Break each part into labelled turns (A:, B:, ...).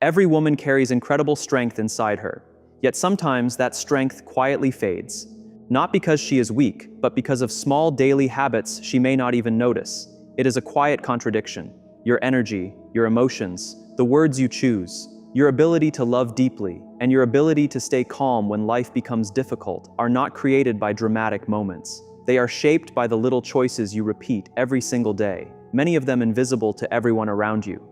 A: Every woman carries incredible strength inside her, yet sometimes that strength quietly fades. Not because she is weak, but because of small daily habits she may not even notice. It is a quiet contradiction. Your energy, your emotions, the words you choose, your ability to love deeply, and your ability to stay calm when life becomes difficult are not created by dramatic moments. They are shaped by the little choices you repeat every single day, many of them invisible to everyone around you.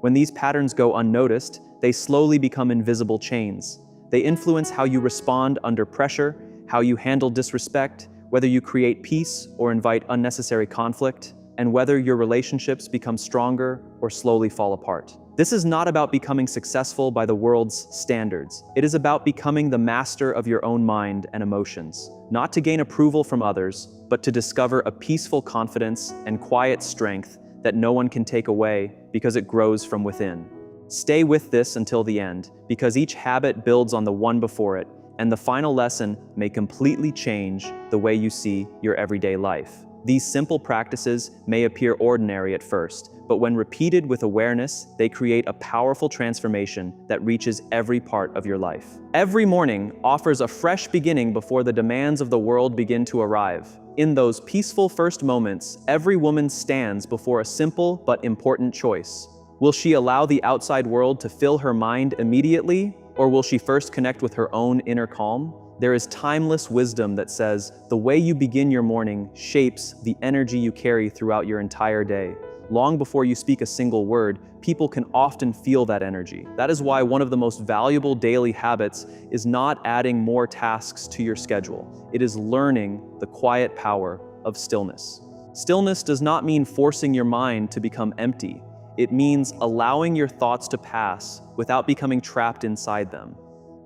A: When these patterns go unnoticed, they slowly become invisible chains. They influence how you respond under pressure, how you handle disrespect, whether you create peace or invite unnecessary conflict, and whether your relationships become stronger or slowly fall apart. This is not about becoming successful by the world's standards. It is about becoming the master of your own mind and emotions, not to gain approval from others, but to discover a peaceful confidence and quiet strength that no one can take away because it grows from within. Stay with this until the end, because each habit builds on the one before it, and the final lesson may completely change the way you see your everyday life. These simple practices may appear ordinary at first, but when repeated with awareness, they create a powerful transformation that reaches every part of your life. Every morning offers a fresh beginning before the demands of the world begin to arrive. In those peaceful first moments, every woman stands before a simple but important choice. Will she allow the outside world to fill her mind immediately, or will she first connect with her own inner calm? There is timeless wisdom that says the way you begin your morning shapes the energy you carry throughout your entire day. Long before you speak a single word, people can often feel that energy. That is why one of the most valuable daily habits is not adding more tasks to your schedule. It is learning the quiet power of stillness. Stillness does not mean forcing your mind to become empty. It means allowing your thoughts to pass without becoming trapped inside them.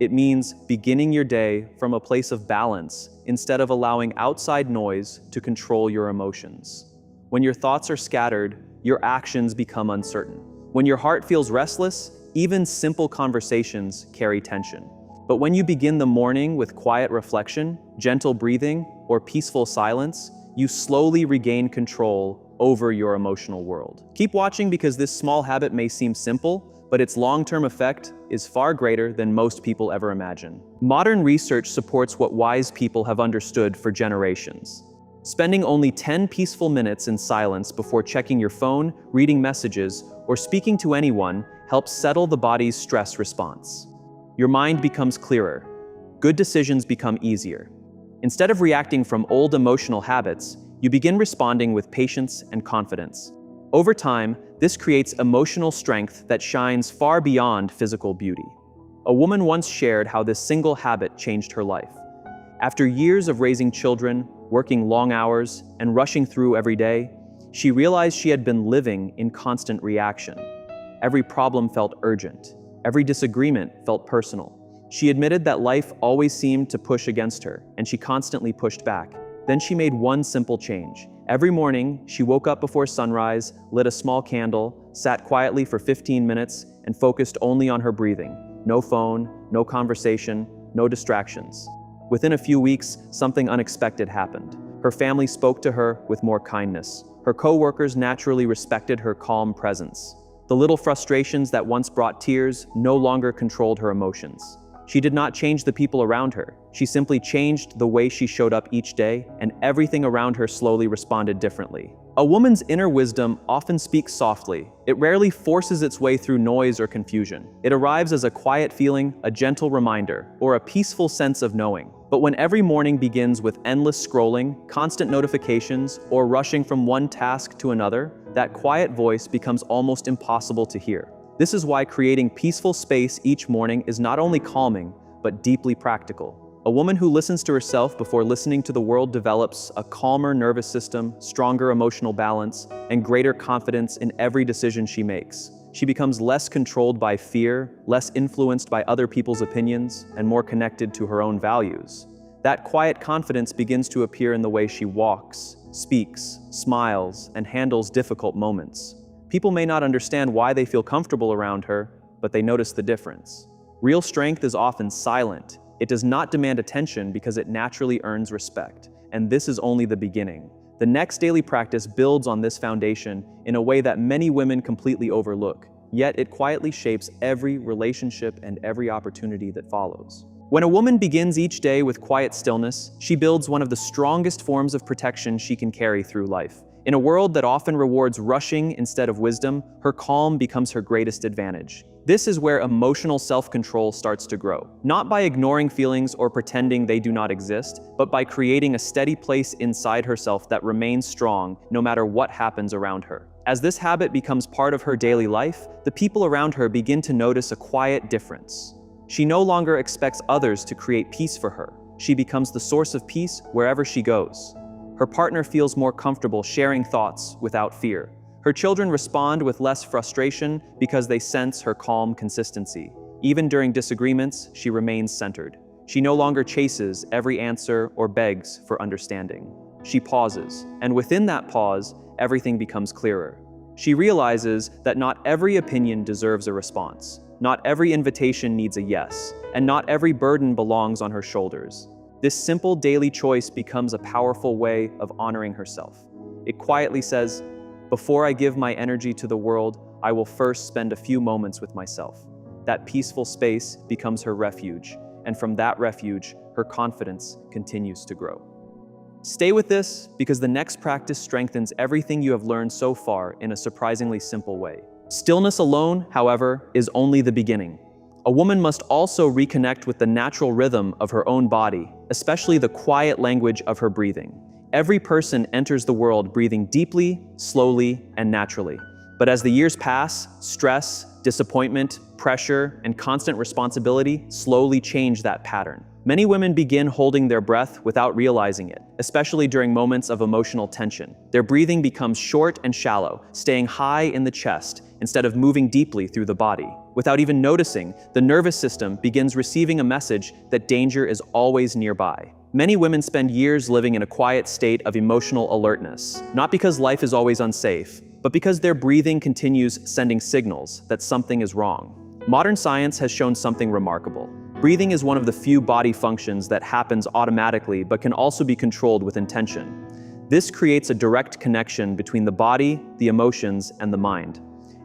A: It means beginning your day from a place of balance instead of allowing outside noise to control your emotions. When your thoughts are scattered, your actions become uncertain. When your heart feels restless, even simple conversations carry tension. But when you begin the morning with quiet reflection, gentle breathing, or peaceful silence, you slowly regain control over your emotional world. Keep watching, because this small habit may seem simple, but its long-term effect is far greater than most people ever imagine. Modern research supports what wise people have understood for generations. Spending only 10 peaceful minutes in silence before checking your phone, reading messages, or speaking to anyone helps settle the body's stress response. Your mind becomes clearer. Good decisions become easier. Instead of reacting from old emotional habits, you begin responding with patience and confidence. Over time, this creates emotional strength that shines far beyond physical beauty. A woman once shared how this single habit changed her life. After years of raising children, working long hours, and rushing through every day, she realized she had been living in constant reaction. Every problem felt urgent. Every disagreement felt personal. She admitted that life always seemed to push against her, and she constantly pushed back. Then she made one simple change. Every morning, she woke up before sunrise, lit a small candle, sat quietly for 15 minutes, and focused only on her breathing. No phone, no conversation, no distractions. Within a few weeks, something unexpected happened. Her family spoke to her with more kindness. Her coworkers naturally respected her calm presence. The little frustrations that once brought tears no longer controlled her emotions. She did not change the people around her. She simply changed the way she showed up each day, and everything around her slowly responded differently. A woman's inner wisdom often speaks softly. It rarely forces its way through noise or confusion. It arrives as a quiet feeling, a gentle reminder, or a peaceful sense of knowing. But when every morning begins with endless scrolling, constant notifications, or rushing from one task to another, that quiet voice becomes almost impossible to hear. This is why creating peaceful space each morning is not only calming, but deeply practical. A woman who listens to herself before listening to the world develops a calmer nervous system, stronger emotional balance, and greater confidence in every decision she makes. She becomes less controlled by fear, less influenced by other people's opinions, and more connected to her own values. That quiet confidence begins to appear in the way she walks, speaks, smiles, and handles difficult moments. People may not understand why they feel comfortable around her, but they notice the difference. Real strength is often silent. It does not demand attention because it naturally earns respect. And this is only the beginning. The next daily practice builds on this foundation in a way that many women completely overlook. yet it quietly shapes every relationship and every opportunity that follows. When a woman begins each day with quiet stillness, she builds one of the strongest forms of protection she can carry through life. In a world that often rewards rushing instead of wisdom, her calm becomes her greatest advantage. This is where emotional self-control starts to grow. Not by ignoring feelings or pretending they do not exist, but by creating a steady place inside herself that remains strong no matter what happens around her. As this habit becomes part of her daily life, the people around her begin to notice a quiet difference. She no longer expects others to create peace for her. She becomes the source of peace wherever she goes. Her partner feels more comfortable sharing thoughts without fear. Her children respond with less frustration because they sense her calm consistency. Even during disagreements, she remains centered. She no longer chases every answer or begs for understanding. She pauses, and within that pause, everything becomes clearer. She realizes that not every opinion deserves a response. Not every invitation needs a yes, and not every burden belongs on her shoulders. This simple daily choice becomes a powerful way of honoring herself. It quietly says, "Before I give my energy to the world, I will first spend a few moments with myself." That peaceful space becomes her refuge, and from that refuge, her confidence continues to grow. Stay with this because the next practice strengthens everything you have learned so far in a surprisingly simple way. Stillness alone, however, is only the beginning. A woman must also reconnect with the natural rhythm of her own body, especially the quiet language of her breathing. Every person enters the world breathing deeply, slowly, and naturally. But as the years pass, stress, disappointment, pressure, and constant responsibility slowly change that pattern. Many women begin holding their breath without realizing it, especially during moments of emotional tension. Their breathing becomes short and shallow, staying high in the chest instead of moving deeply through the body. Without even noticing, the nervous system begins receiving a message that danger is always nearby. Many women spend years living in a quiet state of emotional alertness, not because life is always unsafe, but because their breathing continues sending signals that something is wrong. Modern science has shown something remarkable. Breathing is one of the few body functions that happens automatically but can also be controlled with intention. This creates a direct connection between the body, the emotions, and the mind.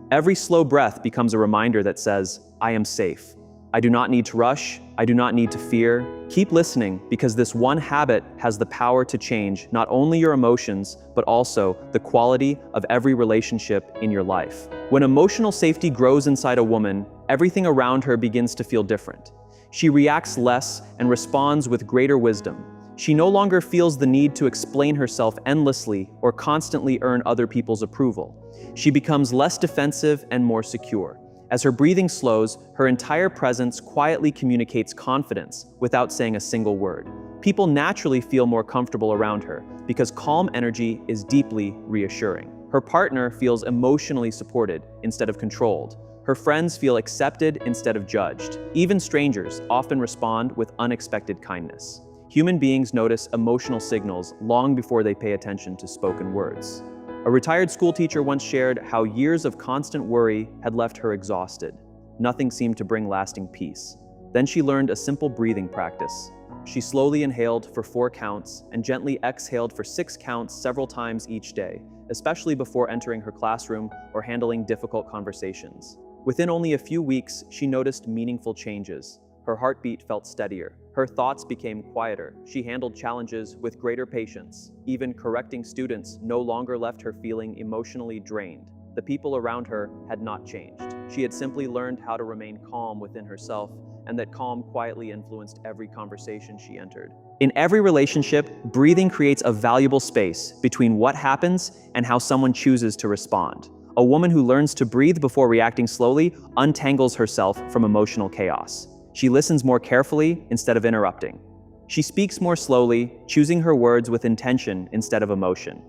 A: Every slow breath becomes a reminder that says, "I am safe. I do not need to rush. I do not need to fear." Keep listening because this one habit has the power to change not only your emotions, but also the quality of every relationship in your life. When emotional safety grows inside a woman, everything around her begins to feel different. She reacts less and responds with greater wisdom. She no longer feels the need to explain herself endlessly or constantly earn other people's approval. She becomes less defensive and more secure. As her breathing slows, her entire presence quietly communicates confidence without saying a single word. People naturally feel more comfortable around her because calm energy is deeply reassuring. Her partner feels emotionally supported instead of controlled. Her friends feel accepted instead of judged. Even strangers often respond with unexpected kindness. Human beings notice emotional signals long before they pay attention to spoken words. A retired school teacher once shared how years of constant worry had left her exhausted. Nothing seemed to bring lasting peace. Then she learned a simple breathing practice. She slowly inhaled for 4 counts and gently exhaled for 6 counts several times each day, especially before entering her classroom or handling difficult conversations. Within only a few weeks, she noticed meaningful changes. Her heartbeat felt steadier. Her thoughts became quieter. She handled challenges with greater patience. Even correcting students no longer left her feeling emotionally drained. The people around her had not changed. She had simply learned how to remain calm within herself, and that calm quietly influenced every conversation she entered. In every relationship, breathing creates a valuable space between what happens and how someone chooses to respond. A woman who learns to breathe before reacting slowly untangles herself from emotional chaos. She listens more carefully instead of interrupting. She speaks more slowly, choosing her words with intention instead of emotion.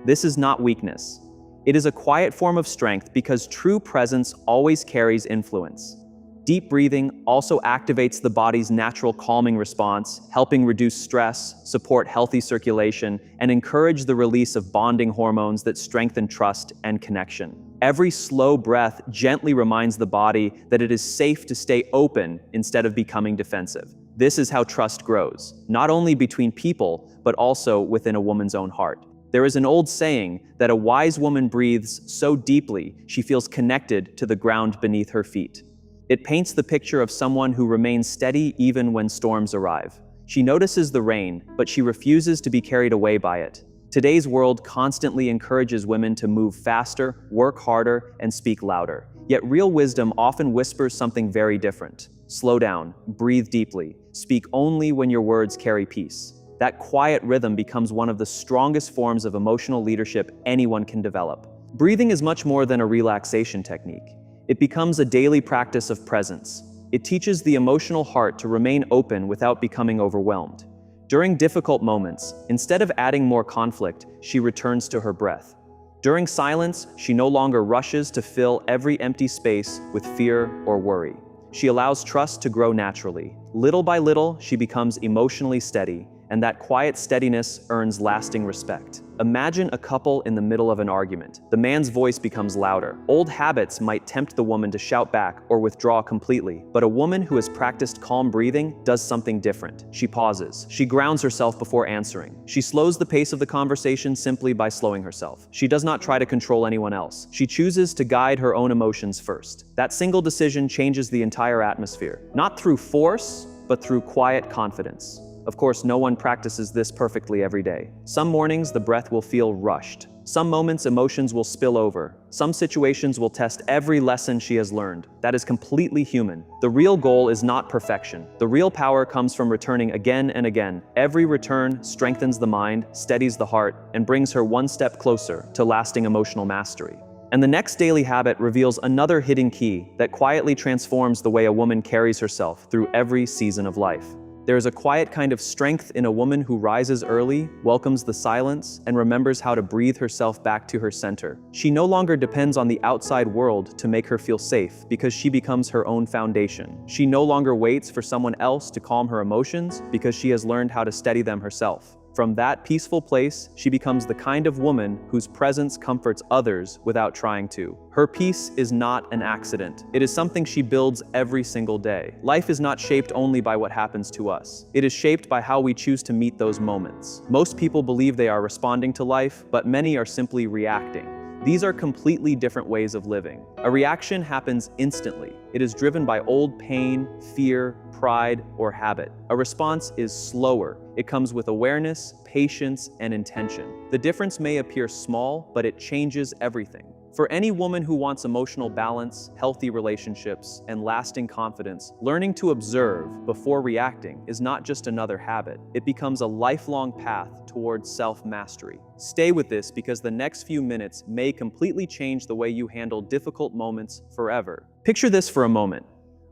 A: This is not weakness. It is a quiet form of strength because true presence always carries influence. Deep breathing also activates the body's natural calming response, helping reduce stress, support healthy circulation, and encourage the release of bonding hormones that strengthen trust and connection. Every slow breath gently reminds the body that it is safe to stay open instead of becoming defensive. This is how trust grows, not only between people, but also within a woman's own heart. There is an old saying that a wise woman breathes so deeply she feels connected to the ground beneath her feet. It paints the picture of someone who remains steady even when storms arrive. She notices the rain, but she refuses to be carried away by it. Today's world constantly encourages women to move faster, work harder, and speak louder. Yet real wisdom often whispers something very different. Slow down, breathe deeply, speak only when your words carry peace. That quiet rhythm becomes one of the strongest forms of emotional leadership anyone can develop. Breathing is much more than a relaxation technique. It becomes a daily practice of presence. It teaches the emotional heart to remain open without becoming overwhelmed. During difficult moments, instead of adding more conflict, she returns to her breath. During silence, she no longer rushes to fill every empty space with fear or worry. She allows trust to grow naturally. Little by little, she becomes emotionally steady, and that quiet steadiness earns lasting respect. Imagine a couple in the middle of an argument. The man's voice becomes louder. Old habits might tempt the woman to shout back or withdraw completely, but a woman who has practiced calm breathing does something different. She pauses. She grounds herself before answering. She slows the pace of the conversation simply by slowing herself. She does not try to control anyone else. She chooses to guide her own emotions first. That single decision changes the entire atmosphere, not through force, but through quiet confidence. Of course, no one practices this perfectly every day. Some mornings, the breath will feel rushed. Some moments, emotions will spill over. Some situations will test every lesson she has learned. That is completely human. The real goal is not perfection. The real power comes from returning again and again. Every return strengthens the mind, steadies the heart, and brings her one step closer to lasting emotional mastery. And the next daily habit reveals another hidden key that quietly transforms the way a woman carries herself through every season of life. There is a quiet kind of strength in a woman who rises early, welcomes the silence, and remembers how to breathe herself back to her center. She no longer depends on the outside world to make her feel safe because she becomes her own foundation. She no longer waits for someone else to calm her emotions because she has learned how to steady them herself. From that peaceful place, she becomes the kind of woman whose presence comforts others without trying to. Her peace is not an accident. It is something she builds every single day. Life is not shaped only by what happens to us. It is shaped by how we choose to meet those moments. Most people believe they are responding to life, but many are simply reacting. These are completely different ways of living. A reaction happens instantly. It is driven by old pain, fear, pride, or habit. A response is slower. It comes with awareness, patience, and intention. The difference may appear small, but it changes everything. For any woman who wants emotional balance, healthy relationships, and lasting confidence, learning to observe before reacting is not just another habit. It becomes a lifelong path towards self-mastery. Stay with this because the next few minutes may completely change the way you handle difficult moments forever. Picture this for a moment.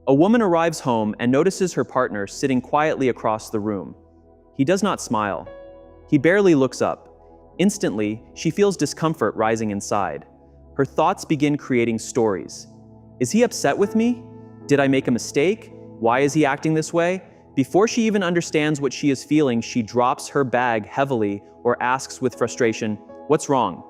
A: A woman arrives home and notices her partner sitting quietly across the room. He does not smile. He barely looks up. Instantly, she feels discomfort rising inside. Her thoughts begin creating stories. Is he upset with me? Did I make a mistake? Why is he acting this way? Before she even understands what she is feeling, she drops her bag heavily or asks with frustration, "What's wrong?"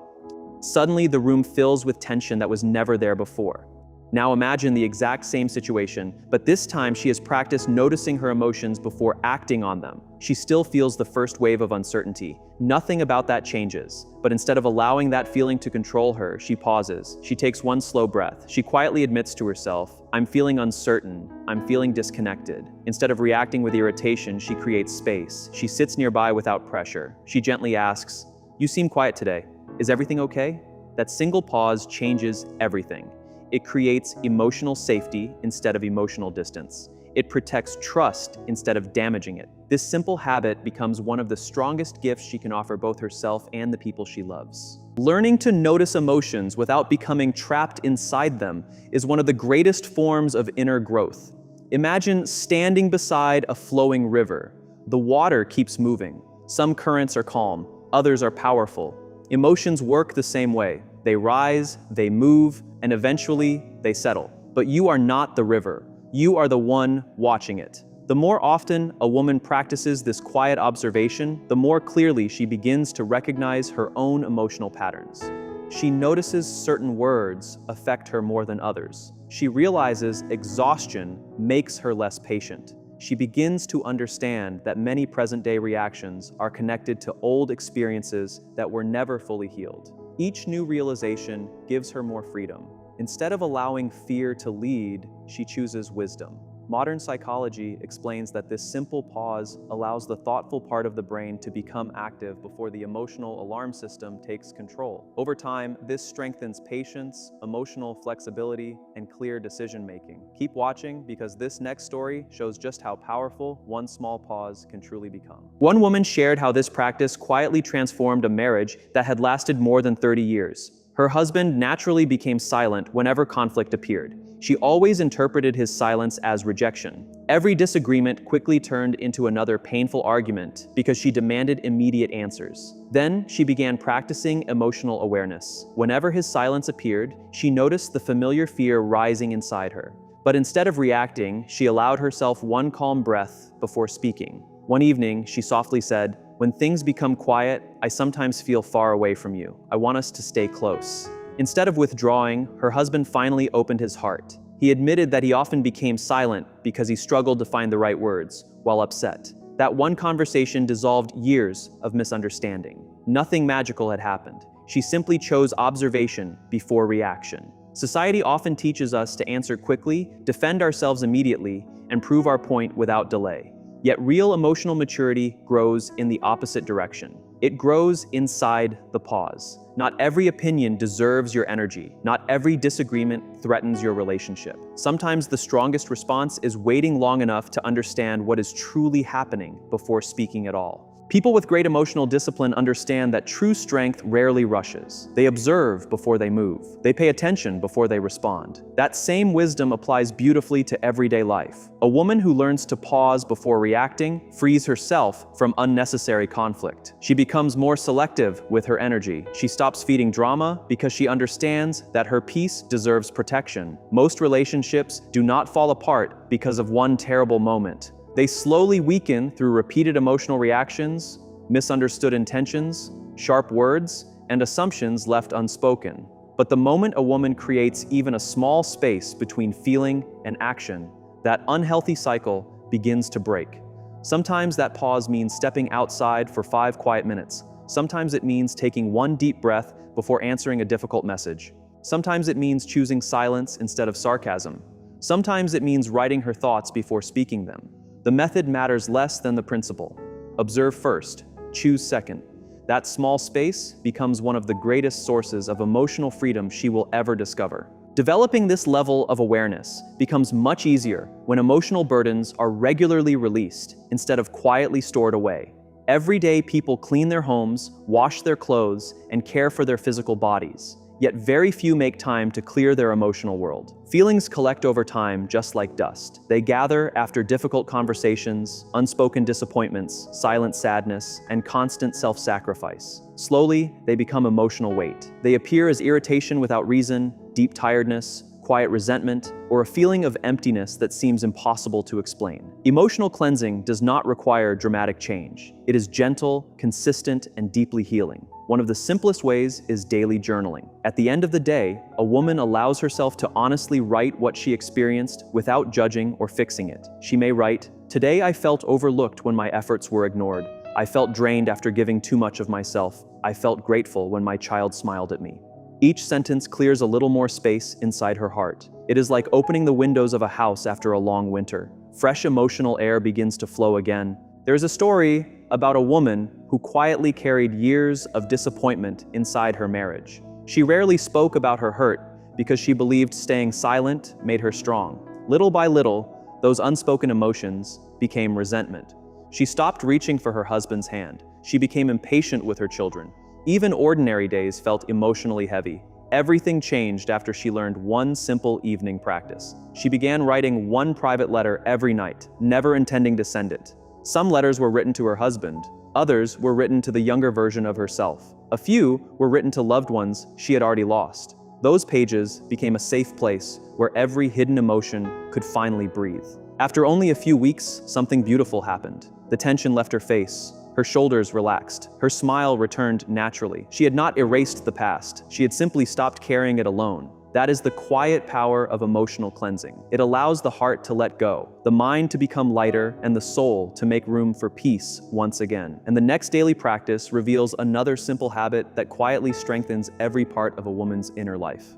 A: Suddenly, the room fills with tension that was never there before. Now imagine the exact same situation, but this time she has practiced noticing her emotions before acting on them. She still feels the first wave of uncertainty. Nothing about that changes, but instead of allowing that feeling to control her, she pauses. She takes one slow breath. She quietly admits to herself, "I'm feeling uncertain. I'm feeling disconnected." Instead of reacting with irritation, she creates space. She sits nearby without pressure. She gently asks, "You seem quiet today. Is everything okay?" That single pause changes everything. It creates emotional safety instead of emotional distance. It protects trust instead of damaging it. This simple habit becomes one of the strongest gifts she can offer both herself and the people she loves. Learning to notice emotions without becoming trapped inside them is one of the greatest forms of inner growth. Imagine standing beside a flowing river. The water keeps moving. Some currents are calm, others are powerful. Emotions work the same way. They rise, they move, and eventually they settle. But you are not the river. You are the one watching it. The more often a woman practices this quiet observation, the more clearly she begins to recognize her own emotional patterns. She notices certain words affect her more than others. She realizes exhaustion makes her less patient. she begins to understand that many present-day reactions are connected to old experiences that were never fully healed. Each new realization gives her more freedom. Instead of allowing fear to lead, she chooses wisdom. Modern psychology explains that this simple pause allows the thoughtful part of the brain to become active before the emotional alarm system takes control. Over time, this strengthens patience, emotional flexibility, and clear decision-making. Keep watching because this next story shows just how powerful one small pause can truly become. One woman shared how this practice quietly transformed a marriage that had lasted more than 30 years. Her husband naturally became silent whenever conflict appeared. She always interpreted his silence as rejection. Every disagreement quickly turned into another painful argument because she demanded immediate answers. Then she began practicing emotional awareness. Whenever his silence appeared, she noticed the familiar fear rising inside her. But instead of reacting, she allowed herself one calm breath before speaking. One evening, she softly said, "When things become quiet, I sometimes feel far away from you. I want us to stay close." Instead of withdrawing, her husband finally opened his heart. He admitted that he often became silent because he struggled to find the right words while upset. That one conversation dissolved years of misunderstanding. Nothing magical had happened. She simply chose observation before reaction. Society often teaches us to answer quickly, defend ourselves immediately, and prove our point without delay. Yet real emotional maturity grows in the opposite direction. It grows inside the pause. Not every opinion deserves your energy. Not every disagreement threatens your relationship. Sometimes the strongest response is waiting long enough to understand what is truly happening before speaking at all. People with great emotional discipline understand that true strength rarely rushes. They observe before they move. They pay attention before they respond. That same wisdom applies beautifully to everyday life. A woman who learns to pause before reacting frees herself from unnecessary conflict. She becomes more selective with her energy. She stops feeding drama because she understands that her peace deserves protection. Most relationships do not fall apart because of one terrible moment. They slowly weaken through repeated emotional reactions, misunderstood intentions, sharp words, and assumptions left unspoken. But the moment a woman creates even a small space between feeling and action, that unhealthy cycle begins to break. Sometimes that pause means stepping outside for 5 quiet minutes. Sometimes it means taking one deep breath before answering a difficult message. Sometimes it means choosing silence instead of sarcasm. Sometimes it means writing her thoughts before speaking them. The method matters less than the principle. Observe first, choose second. That small space becomes one of the greatest sources of emotional freedom she will ever discover. Developing this level of awareness becomes much easier when emotional burdens are regularly released instead of quietly stored away. Every day people clean their homes, wash their clothes, and care for their physical bodies. Yet very few make time to clear their emotional world. Feelings collect over time just like dust. They gather after difficult conversations, unspoken disappointments, silent sadness, and constant self-sacrifice. Slowly, they become emotional weight. They appear as irritation without reason, deep tiredness, quiet resentment, or a feeling of emptiness that seems impossible to explain. Emotional cleansing does not require dramatic change. It is gentle, consistent, and deeply healing. One of the simplest ways is daily journaling. At the end of the day, a woman allows herself to honestly write what she experienced without judging or fixing it. She may write, "Today I felt overlooked when my efforts were ignored. I felt drained after giving too much of myself. I felt grateful when my child smiled at me." Each sentence clears a little more space inside her heart. It is like opening the windows of a house after a long winter. Fresh emotional air begins to flow again. There's a story about a woman who quietly carried years of disappointment inside her marriage. She rarely spoke about her hurt because she believed staying silent made her strong. Little by little, those unspoken emotions became resentment. She stopped reaching for her husband's hand. She became impatient with her children. Even ordinary days felt emotionally heavy. Everything changed after she learned one simple evening practice. She began writing one private letter every night, never intending to send it. Some letters were written to her husband. Others were written to the younger version of herself. A few were written to loved ones she had already lost. Those pages became a safe place where every hidden emotion could finally breathe. After only a few weeks, something beautiful happened. The tension left her face. Her shoulders relaxed. Her smile returned naturally. She had not erased the past. She had simply stopped carrying it alone. That is the quiet power of emotional cleansing. It allows the heart to let go, the mind to become lighter, and the soul to make room for peace once again. And the next daily practice reveals another simple habit that quietly strengthens every part of a woman's inner life.